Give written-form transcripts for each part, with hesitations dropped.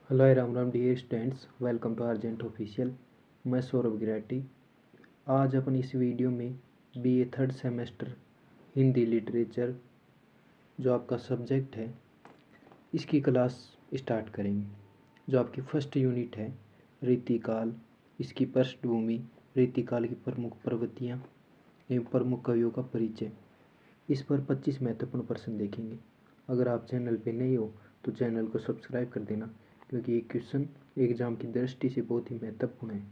Hello Ram Ram dear students, welcome to argent official. मैं सौरभ गिराटी। आज अपन इस वीडियो में BA third semester Hindi literature जो आपका सब्जेक्ट है इसकी क्लास स्टार्ट करेंगे। जो आपकी फर्स्ट यूनिट है रीतिकाल, इसकी पृष्ठभूमि, रीतिकाल की प्रमुख प्रवृत्तियाँ एवं प्रमुख कवियों का परिचय, इस पर 25 महत्वपूर्ण प्रश्न देखेंगे। अगर आप चैनल पर नए हो तो चैनल को सब्सक्राइब कर देना, क्योंकि ये क्वेश्चन एग्जाम की दृष्टि से बहुत ही महत्वपूर्ण है।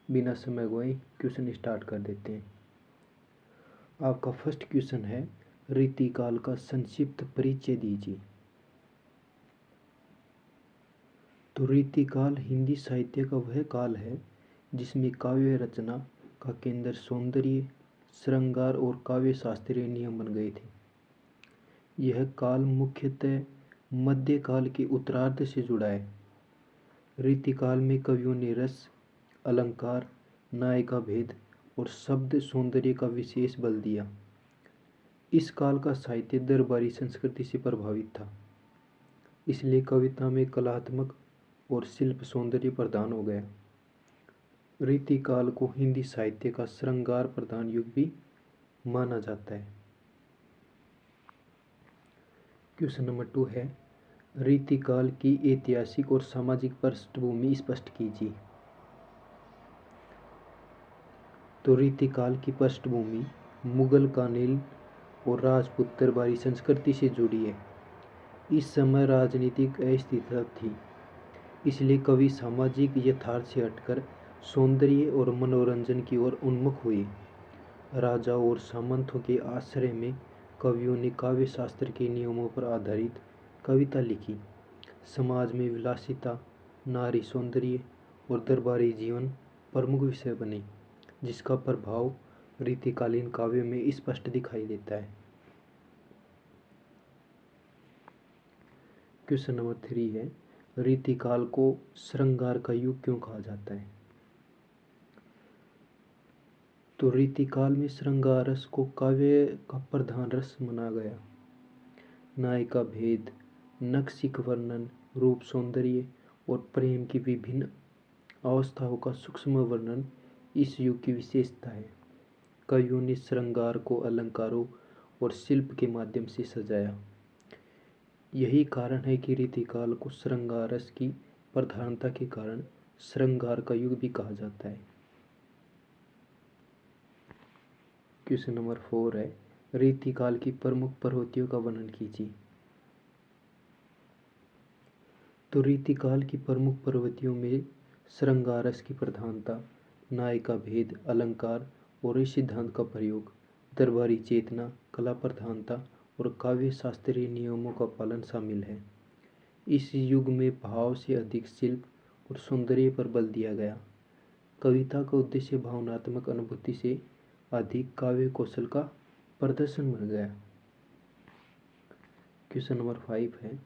बिना समय गवाए क्वेश्चन स्टार्ट कर देते हैं। आपका फर्स्ट क्वेश्चन है, रीतिकाल का संक्षिप्त परिचय दीजिए। तो रीतिकाल हिंदी साहित्य का वह काल है जिसमें काव्य रचना का केंद्र सौंदर्य, श्रृंगार और काव्य शास्त्रीय नियम बन गए थे। यह काल मुख्यतः मध्यकाल के उत्तरार्ध से जुड़ा है। रीतिकाल में कवियों ने रस, अलंकार, नायिका भेद और शब्द सौंदर्य का विशेष बल दिया। इस काल का साहित्य दरबारी संस्कृति से प्रभावित था, इसलिए कविता में कलात्मक और शिल्प सौंदर्य प्रदान हो गया। रीतिकाल को हिंदी साहित्य का श्रृंगार प्रधान युग भी माना जाता है। क्वेश्चन नंबर 2 है, रीतिकाल की ऐतिहासिक और सामाजिक पृष्ठभूमि स्पष्ट कीजिए। तो रीतिकाल की पृष्ठभूमि मुगल, कानील और राजपूत दरबारी संस्कृति से जुड़ी है। इस समय राजनीतिक अस्थिरता थी, इसलिए कवि सामाजिक यथार्थ से हटकर सौंदर्य और मनोरंजन की ओर उन्मुख हुए। राजाओं और सामंतों के आश्रय में कवियों ने काव्य शास्त्र के नियमों पर आधारित कविता लिखी। समाज में विलासिता, नारी सौंदर्य और दरबारी जीवन प्रमुख विषय बने, जिसका प्रभाव रीतिकालीन काव्य में स्पष्ट दिखाई देता है। क्वेश्चन नंबर 3 है, रीतिकाल को श्रृंगार का युग क्यों कहा जाता है। तो रीतिकाल में श्रृंगार रस को काव्य का प्रधान रस माना गया। नायिका भेद, नक्सिक वर्णन, रूप सौंदर्य और प्रेम की विभिन्न अवस्थाओं का सूक्ष्म वर्णन इस युग की विशेषता है। कवियों ने श्रृंगार को अलंकारों और शिल्प के माध्यम से सजाया। यही कारण है कि रीतिकाल को श्रृंगार रस की प्रधानता के कारण श्रृंगार का युग भी कहा जाता है। क्वेश्चन नंबर 4 है, रीतिकाल की प्रमुख प्रवृत्तियों का वर्णन कीजिए। तो रीतिकाल की प्रमुख प्रवृत्तियों में श्रृंगार रस की प्रधानता, नायिका भेद, अलंकार और इस सिद्धांत का प्रयोग, दरबारी चेतना, कला प्रधानता और काव्य शास्त्रीय नियमों का पालन शामिल है। इस युग में भाव से अधिक शिल्प और सौंदर्य पर बल दिया गया। कविता का उद्देश्य भावनात्मक अनुभूति से अधिक काव्य कौशल का प्रदर्शन बन गया। क्वेश्चन नंबर 5 है,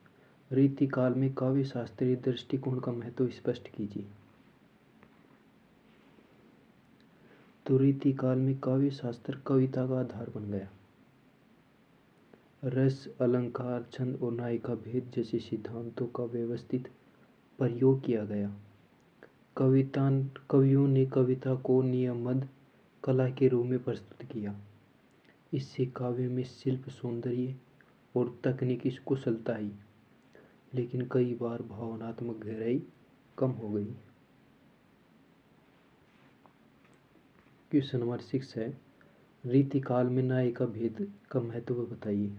रीतिकाल में काव्य शास्त्रीय दृष्टिकोण का महत्व स्पष्ट कीजिए। तो रीतिकाल में काव्य शास्त्र कविता का आधार बन गया। रस, अलंकार, छंद और नायिका भेद जैसे सिद्धांतों का व्यवस्थित प्रयोग किया गया। कवियों ने कविता को नियमबद्ध कला के रूप में प्रस्तुत किया। इससे काव्य में शिल्प, सौंदर्य और तकनीकी कुशलता आई, लेकिन कई बार भावनात्मक गहराई कम हो गई। क्वेश्चन नंबर 6 है, रीतिकाल में नायिका भेद का महत्व बताइए।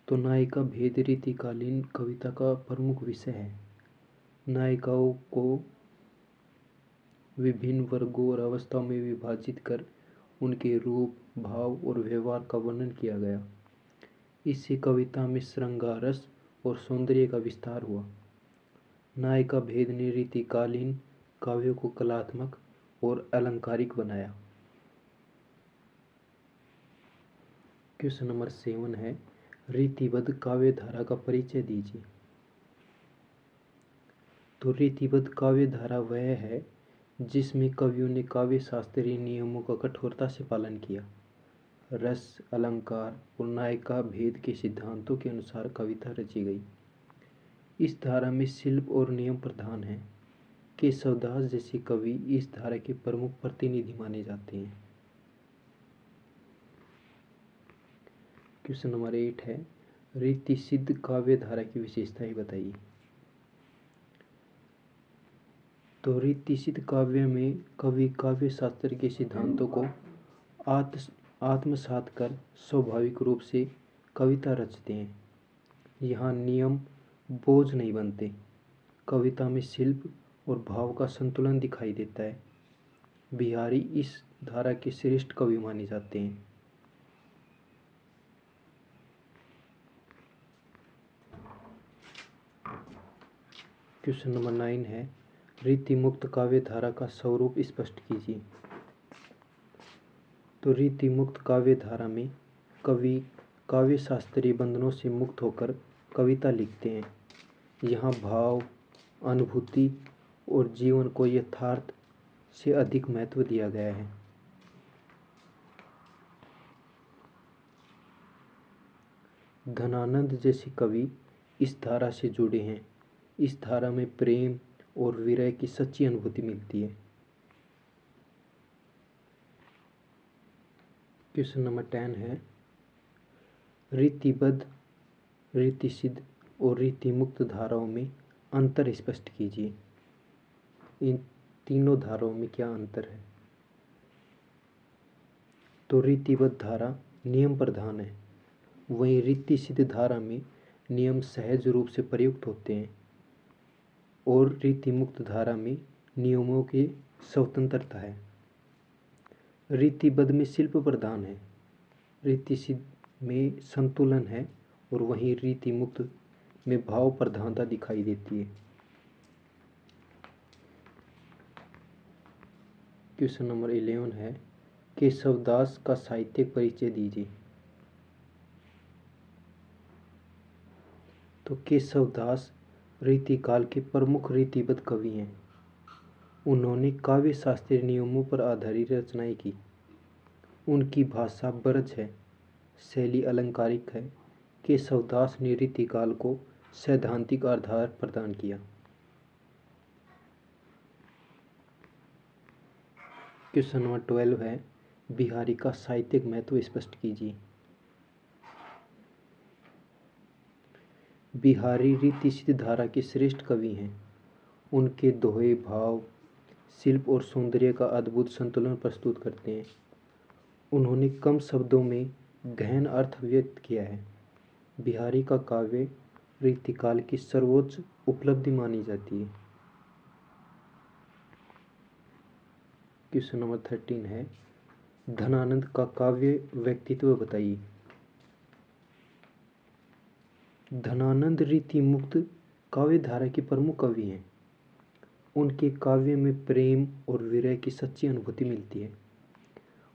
तो नायिका भेद रीतिकालीन कविता का प्रमुख विषय है। नायिकाओं को विभिन्न वर्गों और अवस्थाओं में विभाजित कर उनके रूप, भाव और व्यवहार का वर्णन किया गया। इससे कविता में श्रृंगार रस और सौंदर्य का विस्तार हुआ। नायिका भेद ने रीतिकालीन काव्यों को कलात्मक और अलंकारिक बनाया। क्वेश्चन नंबर 7 है, रीतिबद्ध काव्य धारा का परिचय दीजिए। तो रीतिबद्ध काव्य धारा वह है जिसमें कवियों ने काव्य शास्त्रीय नियमों का कठोरता से पालन किया। रस, अलंकार और नायिका भेद के सिद्धांतों के अनुसार कविता रची गई। इस धारा में शिल्प और नियम प्रधान हैं। केशवदास जैसे कवि इस धारा के प्रमुख प्रतिनिधि माने जाते हैं। क्वेश्चन नंबर 8 है, रीति सिद्ध काव्य धारा की विशेषताएं बताइए। तो रीति सिद्ध काव्य में कवि काव्य शास्त्र के सिद्धांतों को आत्मसात कर स्वाभाविक रूप से कविता रचते हैं। यहाँ नियम बोझ नहीं बनते। कविता में शिल्प और भाव का संतुलन दिखाई देता है। बिहारी इस धारा के श्रेष्ठ कवि माने जाते हैं। क्वेश्चन नंबर 9 है, रीति मुक्त काव्य धारा का स्वरूप स्पष्ट कीजिए। तो रीति मुक्त काव्य धारा में कवि काव्य शास्त्रीय बंधनों से मुक्त होकर कविता लिखते हैं। यहाँ भाव, अनुभूति और जीवन को यथार्थ से अधिक महत्व दिया गया है। धनानंद जैसे कवि इस धारा से जुड़े हैं। इस धारा में प्रेम और विरह की सच्ची अनुभूति मिलती है। क्वेश्चन नंबर 10 है, रीतिबद्ध, रीति सिद्ध और रीति मुक्त धाराओं में अंतर स्पष्ट कीजिए। इन तीनों धाराओं में क्या अंतर है। तो रीतिबद्ध धारा नियम प्रधान है, वहीं रीति सिद्ध धारा में नियम सहज रूप से प्रयुक्त होते हैं और रीति मुक्त धारा में नियमों की स्वतंत्रता है। रीतिबद्ध में शिल्प प्रधान है, रीति सिद्ध में संतुलन है और वहीं रीति मुक्त में भाव प्रधानता दिखाई देती है। क्वेश्चन नंबर 11 है, केशवदास का साहित्यिक परिचय दीजिए। तो केशवदास रीतिकाल के प्रमुख रीतिबद्ध कवि हैं। उन्होंने काव्य शास्त्रीय नियमों पर आधारित रचनाएं की। उनकी भाषा ब्रज है, शैली अलंकारिक है। केशवदास ने रीतिकाल को सैद्धांतिक आधार प्रदान किया। क्वेश्चन नंबर 12 है, बिहारी का साहित्यिक महत्व स्पष्ट कीजिए। बिहारी रीति सिद्ध धारा के श्रेष्ठ कवि हैं। उनके दोहे भाव, शिल्प और सौंदर्य का अद्भुत संतुलन प्रस्तुत करते हैं। उन्होंने कम शब्दों में गहन अर्थ व्यक्त किया है। बिहारी का काव्य रीतिकाल की सर्वोच्च उपलब्धि मानी जाती है। क्वेश्चन नंबर 13 है, धनानंद का काव्य व्यक्तित्व बताइए। धनानंद रीति मुक्त काव्य धारा के प्रमुख कवि हैं। उनके काव्य में प्रेम और विरह की सच्ची अनुभूति मिलती है।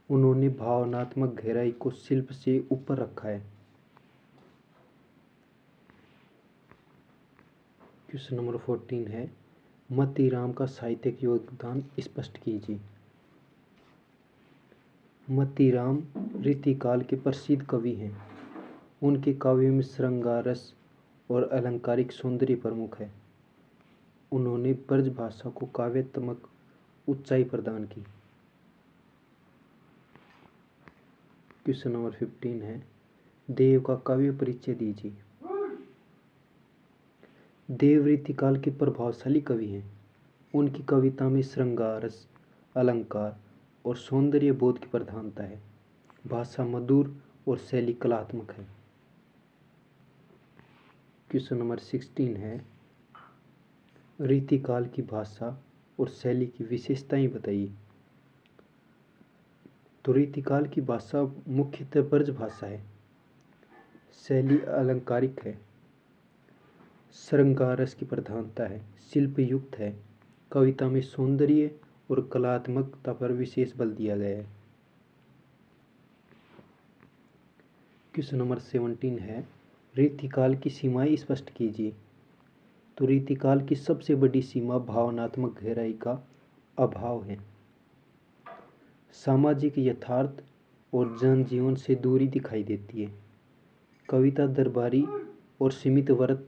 उन्होंने भावनात्मक गहराई को शिल्प से ऊपर रखा है। क्वेश्चन नंबर 14 है, मतीराम का साहित्यिक योगदान स्पष्ट कीजिए। मतीराम रीतिकाल के प्रसिद्ध कवि हैं। उनके काव्य में श्रृंगार रस और अलंकारिक सौंदर्य प्रमुख है। उन्होंने ब्रज भाषा को काव्यात्मक ऊंचाई प्रदान की। क्वेश्चन नंबर 15 है, देव का काव्य परिचय दीजिए। देव रीतिकाल के प्रभावशाली कवि हैं। उनकी कविता में श्रृंगार रस, अलंकार और सौंदर्य बोध की प्रधानता है। भाषा मधुर और शैली कलात्मक है। क्वेश्चन नंबर 16 है, रीतिकाल की भाषा और शैली की विशेषताएं बताइए। तो रीतिकाल की भाषा मुख्यतः ब्रज भाषा है। शैली अलंकारिक है, श्रृंगार रस की प्रधानता है, शिल्प युक्त है। कविता में सौंदर्य और कलात्मकता पर विशेष बल दिया गया है। क्वेश्चन नंबर 17 है, रीतिकाल की सीमाएं स्पष्ट कीजिए। तो रीतिकाल की सबसे बड़ी सीमा भावनात्मक गहराई का अभाव है। सामाजिक यथार्थ और जनजीवन से दूरी दिखाई देती है। कविता दरबारी और सीमित वर्ग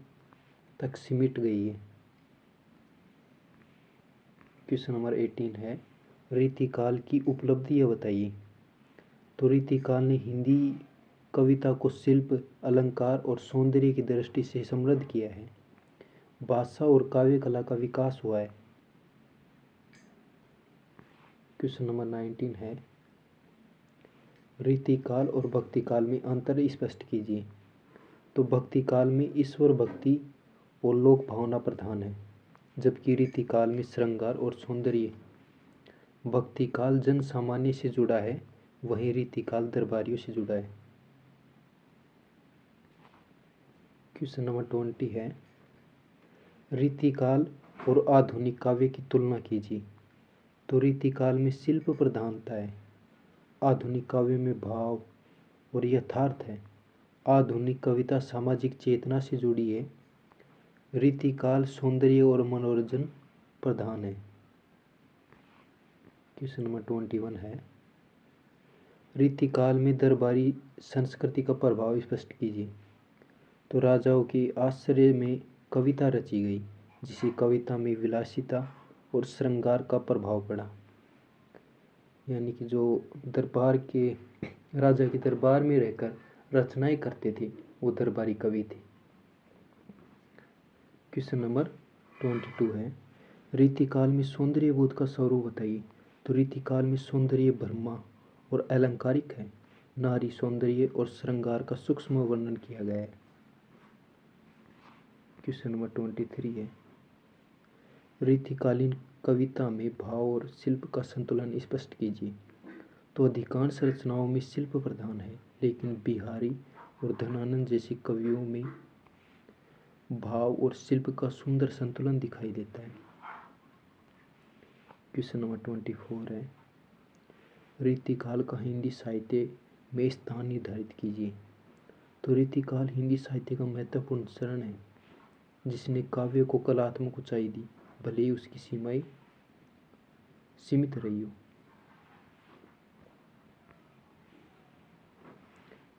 तक सिमट गई है। क्वेश्चन नंबर 18 है, रीतिकाल की उपलब्धियाँ बताइए। तो रीतिकाल ने हिंदी कविता को शिल्प, अलंकार और सौंदर्य की दृष्टि से समृद्ध किया है। भाषा और काव्य कला का विकास हुआ है। क्वेश्चन नंबर 19 है, रीतिकाल और भक्तिकाल में अंतर स्पष्ट कीजिए। तो भक्तिकाल में ईश्वर भक्ति और लोक भावना प्रधान है, जबकि रीतिकाल में श्रृंगार और सौंदर्य। भक्तिकाल जन सामान्य से जुड़ा है, वहीं रीतिकाल दरबारियों से जुड़ा है। क्वेश्चन नंबर 20 है, रीतिकाल और आधुनिक काव्य की तुलना कीजिए। तो रीतिकाल में शिल्प प्रधानता है, आधुनिक काव्य में भाव और यथार्थ है। आधुनिक कविता सामाजिक चेतना से जुड़ी है, रीतिकाल सौंदर्य और मनोरंजन प्रधान है। क्वेश्चन नंबर 21 है, रीतिकाल में दरबारी संस्कृति का प्रभाव स्पष्ट कीजिए। तो राजाओं के आश्रय में कविता रची गई, जिसे कविता में विलासिता और श्रृंगार का प्रभाव पड़ा। यानी कि जो दरबार के राजा के दरबार में रहकर रचनाएं करते थे, वो दरबारी कवि थे। क्वेश्चन नंबर 22 है, रीतिकाल में सौंदर्य बोध का स्वरूप बताइए। तो रीतिकाल में सौंदर्य भ्रमा और अलंकारिक है, नारी सौंदर्य और श्रृंगार का सूक्ष्म वर्णन किया गया है। क्वेश्चन नंबर 23 है, रीतिकालीन कविता में भाव और शिल्प का संतुलन स्पष्ट कीजिए। तो अधिकांश रचनाओं में शिल्प प्रधान है, लेकिन बिहारी और धनानंद जैसे कवियों में भाव और शिल्प का सुंदर संतुलन दिखाई देता है। क्वेश्चन नंबर 24 है, रीतिकाल का हिंदी साहित्य में स्थान निर्धारित कीजिए। तो रीतिकाल हिंदी साहित्य का महत्वपूर्ण चरण है, जिसने काव्य को कलात्मक ऊंचाई दी, भले ही उसकी सीमाएं सीमित रही हो।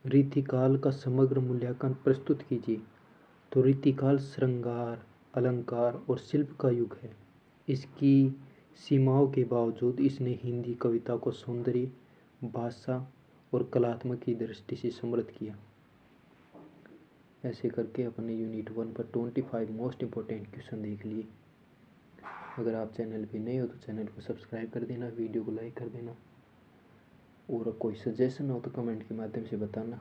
रीतिकाल का समग्र मूल्यांकन प्रस्तुत कीजिए। तो रीतिकाल श्रृंगार, अलंकार और शिल्प का युग है। इसकी सीमाओं के बावजूद इसने हिंदी कविता को सौंदर्य, भाषा और कलात्मक की दृष्टि से समृद्ध किया। ऐसे करके अपने यूनिट 1 पर 25 मोस्ट इम्पोर्टेंट क्वेश्चन देख लिए। अगर आप चैनल पे नए हो तो चैनल को सब्सक्राइब कर देना, वीडियो को लाइक कर देना, और कोई सजेशन हो तो कमेंट के माध्यम से बताना।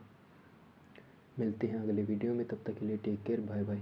मिलते हैं अगले वीडियो में, तब तक के लिए टेक केयर, बाय बाय।